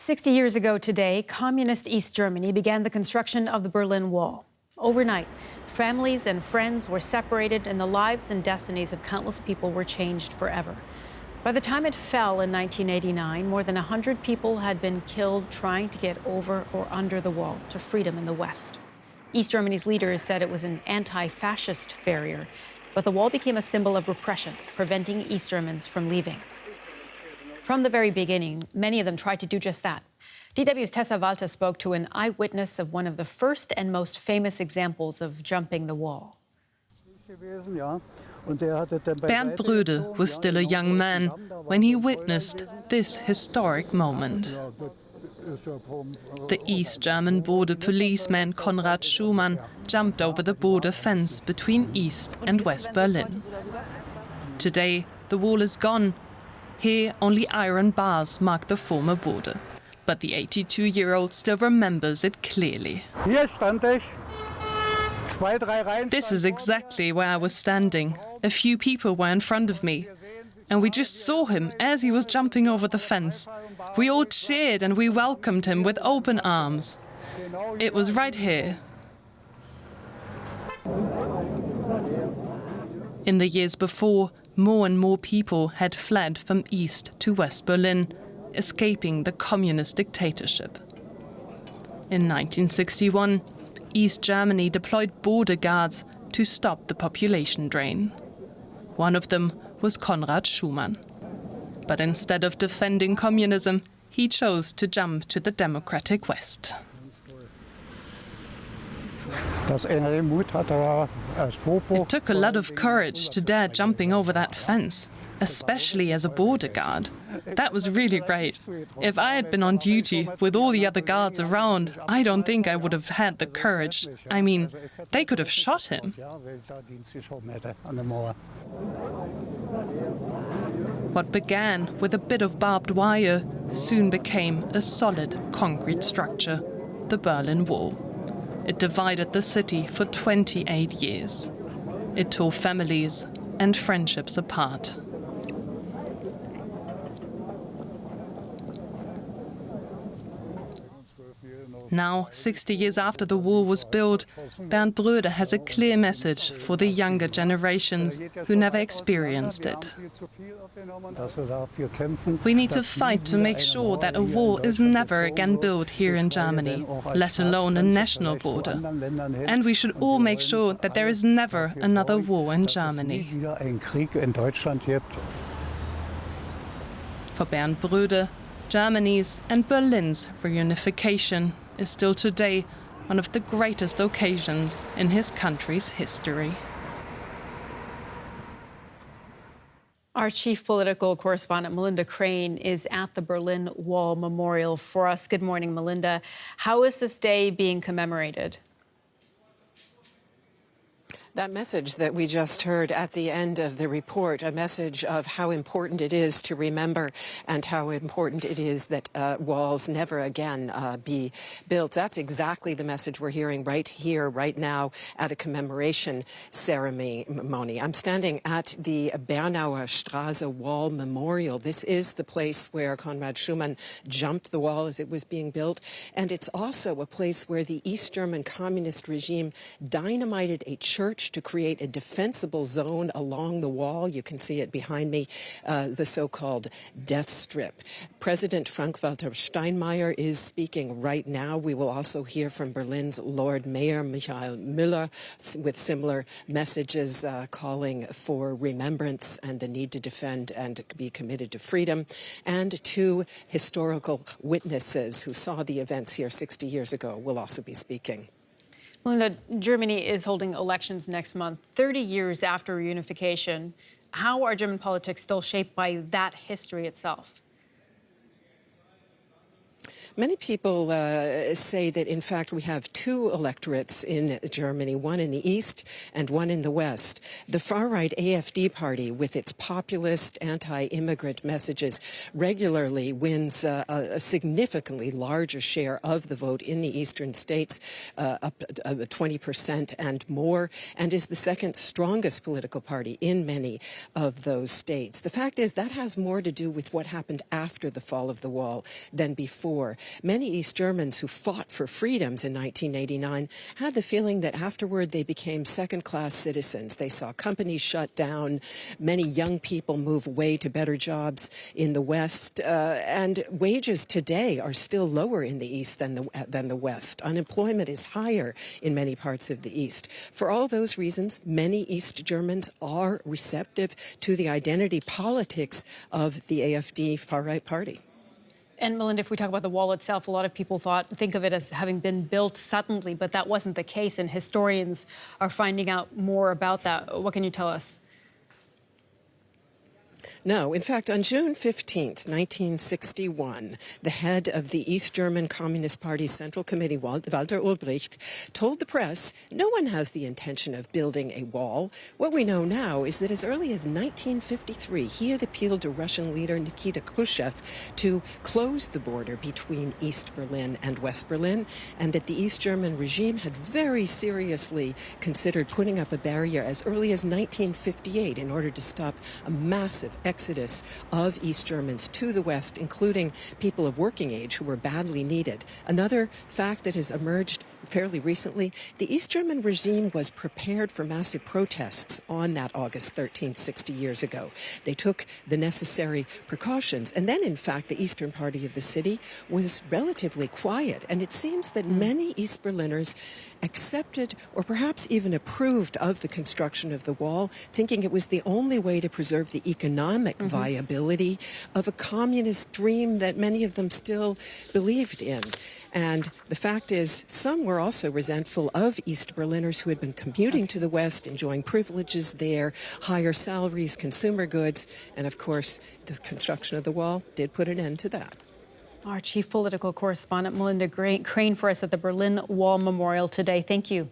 60 years ago today, communist East Germany began the construction of the Berlin Wall. Overnight, families and friends were separated and the lives and destinies of countless people were changed forever. By the time it fell in 1989, more than 100 people had been killed trying to get over or under the wall to freedom in the West. East Germany's leaders said it was an anti-fascist barrier, but the wall became a symbol of repression, preventing East Germans from leaving. From the very beginning, many of them tried to do just that. DW's Tessa Walter spoke to an eyewitness of one of the first and most famous examples of jumping the wall. Bernd Bröde was still a young man when he witnessed this historic moment. The East German border policeman Konrad Schumann jumped over the border fence between East and West Berlin. Today, the wall is gone. Here, only iron bars mark the former border. But the 82-year-old still remembers it clearly. This is exactly where I was standing. A few people were in front of me. And we just saw him as he was jumping over the fence. We all cheered and we welcomed him with open arms. It was right here. In the years before, more and more people had fled from East to West Berlin, escaping the communist dictatorship. In 1961, East Germany deployed border guards to stop the population drain. One of them was Konrad Schumann. But instead of defending communism, he chose to jump to the democratic West. It took a lot of courage to dare jumping over that fence, especially as a border guard. That was really great. If I had been on duty with all the other guards around, I don't think I would have had the courage. I mean, they could have shot him. What began with a bit of barbed wire soon became a solid concrete structure, the Berlin Wall. It divided the city for 28 years. It tore families and friendships apart. Now, 60 years after the wall was built, Bernd Bröde has a clear message for the younger generations who never experienced it. We need to fight to make sure that a wall is never again built here in Germany, let alone a national border. And we should all make sure that there is never another war in Germany. For Bernd Bröde, Germany's and Berlin's reunification is still today one of the greatest occasions in his country's history. Our chief political correspondent, Melinda Crane, is at the Berlin Wall Memorial for us. Good morning, Melinda. How is this day being commemorated? That message that we just heard at the end of the report, a message of how important it is to remember and how important it is that walls never again be built. That's exactly the message we're hearing right here, right now, at a commemoration ceremony. I'm standing at the Bernauer Straße Wall Memorial. This is the place where Konrad Schumann jumped the wall as it was being built. And it's also a place where the East German communist regime dynamited a church to create a defensible zone along the wall. You can see it behind me, the so-called death strip. President Frank-Walter Steinmeier is speaking right now. We will also hear from Berlin's Lord Mayor Michael Müller with similar messages calling for remembrance and the need to defend and be committed to freedom. And two historical witnesses who saw the events here 60 years ago will also be speaking. Melinda, Germany is holding elections next month, 30 years after reunification. How are German politics still shaped by that history itself? Many people say that, in fact, we have two electorates in Germany, one in the east and one in the west. The far-right AfD party, with its populist, anti-immigrant messages, regularly wins a significantly larger share of the vote in the eastern states, up 20% and more, and is the second strongest political party in many of those states. The fact is that has more to do with what happened after the fall of the wall than before. Many East Germans who fought for freedoms in 1989 had the feeling that afterward they became second-class citizens. They saw companies shut down, many young people move away to better jobs in the West, and wages today are still lower in the East than the West. Unemployment is higher in many parts of the East. For all those reasons, many East Germans are receptive to the identity politics of the AfD far-right party. And Melinda, if we talk about the wall itself, a lot of people think of it as having been built suddenly, but that wasn't the case, and historians are finding out more about that. What can you tell us? No. In fact, on June 15th, 1961, the head of the East German Communist Party's Central Committee, Walter Ulbricht, told the press, no one has the intention of building a wall. What we know now is that as early as 1953, he had appealed to Russian leader Nikita Khrushchev to close the border between East Berlin and West Berlin, and that the East German regime had very seriously considered putting up a barrier as early as 1958 in order to stop a massive exodus of East Germans to the West, including people of working age who were badly needed. Another fact that has emerged fairly recently, the East German regime was prepared for massive protests on that August 13th, 60 years ago. They took the necessary precautions. And then, in fact, the eastern party of the city was relatively quiet. And it seems that many East Berliners accepted or perhaps even approved of the construction of the wall, thinking it was the only way to preserve the economic viability of a communist dream that many of them still believed in. And the fact is, some were also resentful of East Berliners who had been commuting to the West, enjoying privileges there, higher salaries, consumer goods, and of course, the construction of the wall did put an end to that. Our chief political correspondent, Melinda Crane, for us at the Berlin Wall Memorial today. Thank you.